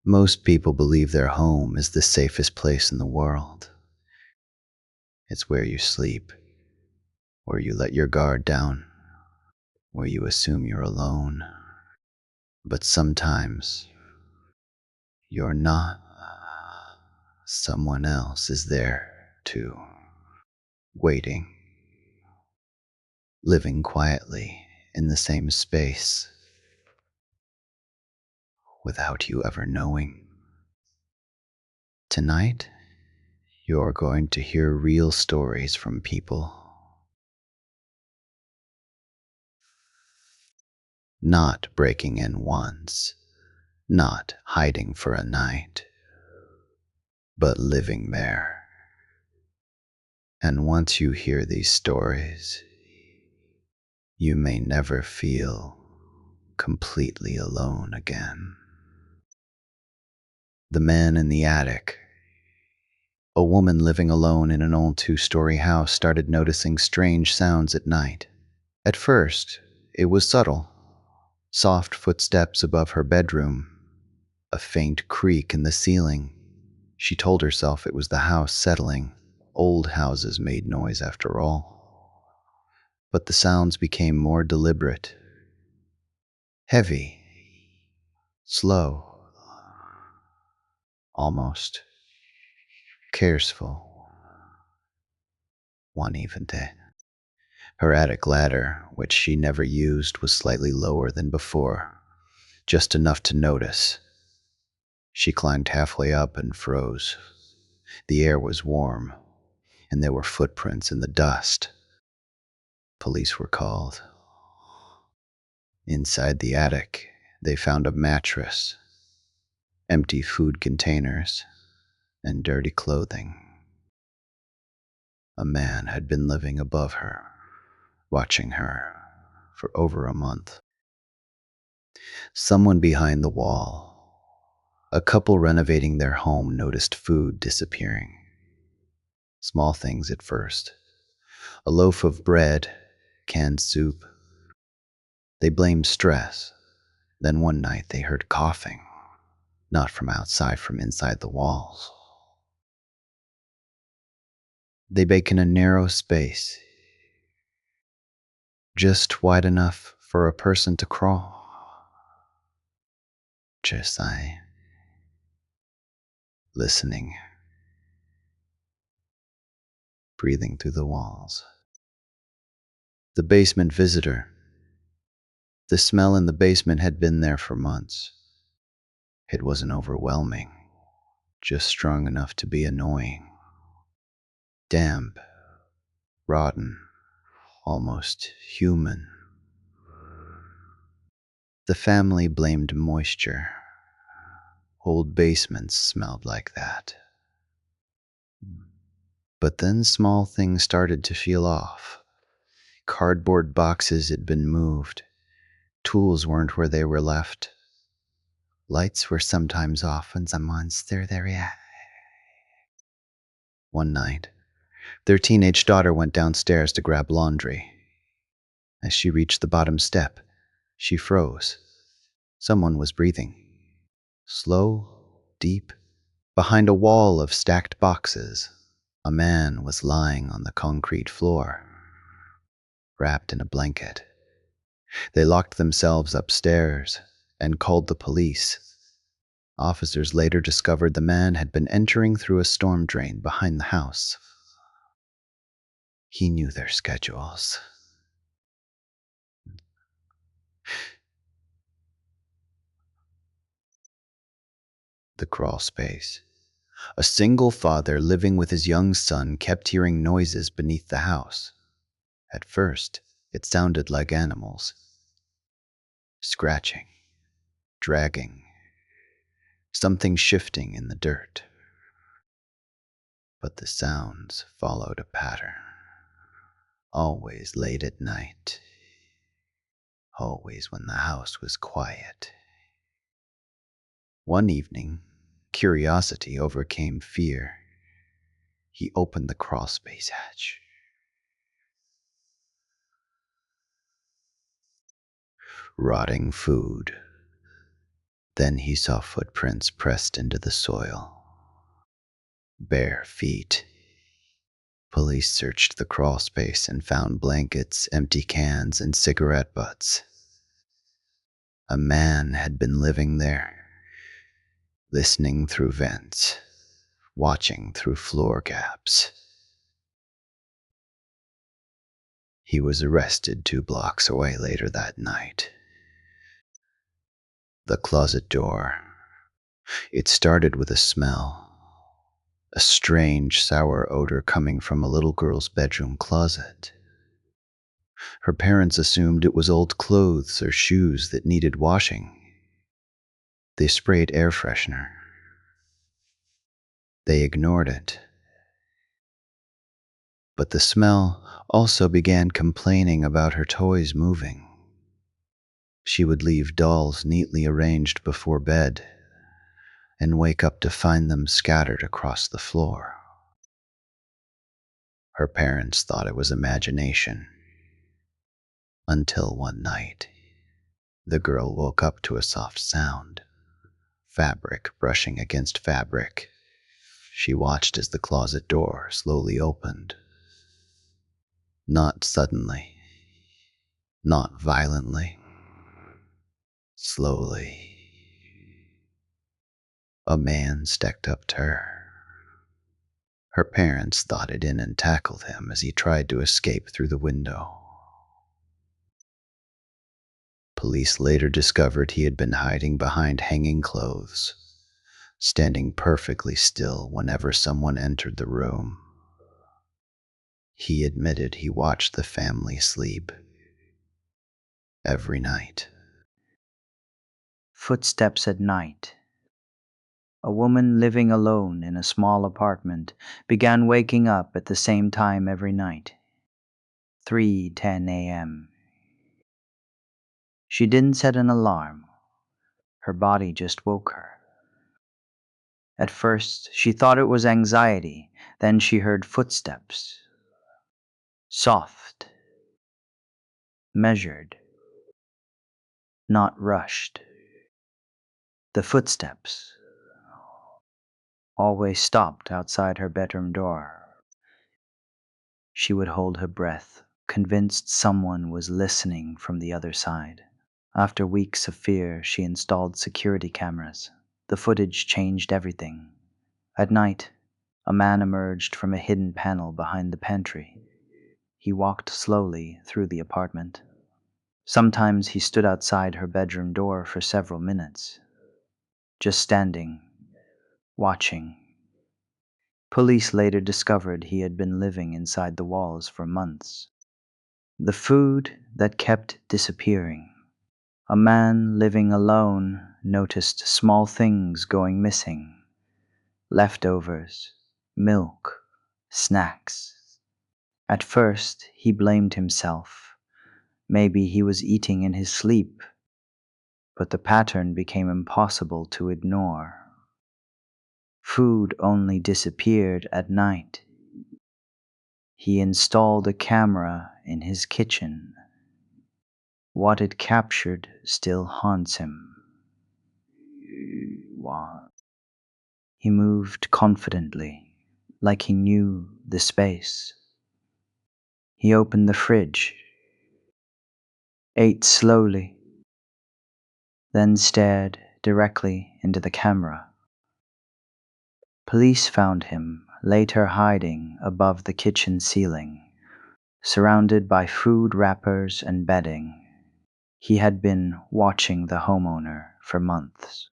Most people believe their home is the safest place in the world. It's where you sleep, where you let your guard down, where you assume you're alone. But sometimes you're not. Someone else is there too, waiting, living quietly in the same space without you ever knowing. Tonight, you're going to hear real stories from people. Not breaking in once, not hiding for a night, but living there. And once you hear these stories, you may never feel completely alone again. The Man in the Attic. A woman living alone in an old two-story house started noticing strange sounds at night. At first, it was subtle. Soft footsteps above her bedroom, a faint creak in the ceiling. She told herself it was the house settling. Old houses made noise after all. But the sounds became more deliberate, heavy, slow, almost careful. One even day, her attic ladder, which she never used, was slightly lower than before, just enough to notice. She climbed halfway up and froze. The air was warm, and there were footprints in the dust. Police were called. Inside the attic, they found a mattress, empty food containers, and dirty clothing. A man had been living above her, watching her for over a month. Someone behind the wall, a couple renovating their home, noticed food disappearing. Small things at first. A loaf of bread, canned soup. They blamed stress. Then one night they heard coughing, not from outside, from inside the walls. They bake in a narrow space, just wide enough for a person to crawl. Just listening, breathing through the walls. The basement visitor. The smell in the basement had been there for months. It wasn't overwhelming, just strong enough to be annoying. Damp, rotten, almost human. The family blamed moisture. Old basements smelled like that. But then small things started to feel off. Cardboard boxes had been moved. Tools weren't where they were left. Lights were sometimes off when someone's there. One night, their teenage daughter went downstairs to grab laundry. As she reached the bottom step, she froze. Someone was breathing. Slow, deep. Behind a wall of stacked boxes, a man was lying on the concrete floor, wrapped in a blanket. They locked themselves upstairs and called the police. Officers later discovered the man had been entering through a storm drain behind the house. He knew their schedules. The crawl space. A single father living with his young son kept hearing noises beneath the house. At first, it sounded like animals. Scratching, dragging, something shifting in the dirt. But the sounds followed a pattern. Always late at night. Always when the house was quiet. One evening, curiosity overcame fear. He opened the crawlspace hatch. Rotting food, Then he saw footprints pressed into the soil. Bare feet. Police searched the crawl space and found blankets, empty cans, and cigarette butts. A man had been living there, listening through vents, watching through floor gaps. He was arrested 2 blocks away later that night. The closet door. It started with a smell. A strange, sour odor coming from a little girl's bedroom closet. Her parents assumed it was old clothes or shoes that needed washing. They sprayed air freshener. They ignored it. But the smell also began complaining about her toys moving. She would leave dolls neatly arranged before bed and wake up to find them scattered across the floor. Her parents thought it was imagination. Until one night, the girl woke up to a soft sound. Fabric brushing against fabric. She watched as the closet door slowly opened. Not suddenly. Not violently. Slowly. A man stepped up to her. Her parents thought in and tackled him as he tried to escape through the window. Police later discovered he had been hiding behind hanging clothes, standing perfectly still whenever someone entered the room. He admitted he watched the family sleep every night. Footsteps at night. A woman living alone in a small apartment began waking up at the same time every night. 3:10 a.m. She didn't set an alarm. Her body just woke her. At first, she thought it was anxiety. Then she heard footsteps. Soft. Measured. Not rushed. The footsteps always stopped outside her bedroom door. She would hold her breath, convinced someone was listening from the other side. After weeks of fear, she installed security cameras. The footage changed everything. At night, a man emerged from a hidden panel behind the pantry. He walked slowly through the apartment. Sometimes he stood outside her bedroom door for several minutes, just standing, watching. Police later discovered he had been living inside the walls for months. The food that kept disappearing. A man living alone noticed small things going missing. Leftovers, milk, snacks. At first, he blamed himself. Maybe he was eating in his sleep, but the pattern became impossible to ignore. Food only disappeared at night. He installed a camera in his kitchen. What it captured still haunts him. He moved confidently, like he knew the space. He opened the fridge, ate slowly, then stared directly into the camera. Police found him later hiding above the kitchen ceiling, surrounded by food wrappers and bedding. He had been watching the homeowner for months.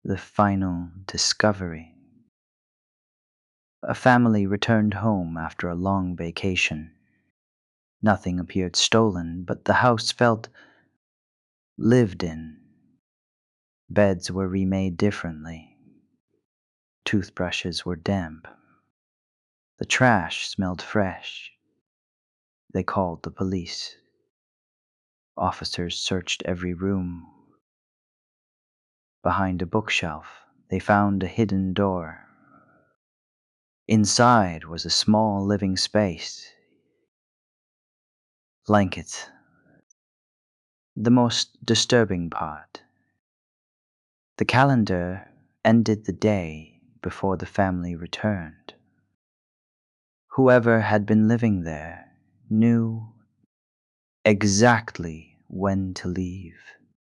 The final discovery. A family returned home after a long vacation. Nothing appeared stolen, but the house felt lived in. Beds were remade differently. Toothbrushes were damp. The trash smelled fresh. They called the police. Officers searched every room. Behind a bookshelf, they found a hidden door. Inside was a small living space. Blankets. The most disturbing part. The calendar ended the day before the family returned. Whoever had been living there knew exactly when to leave.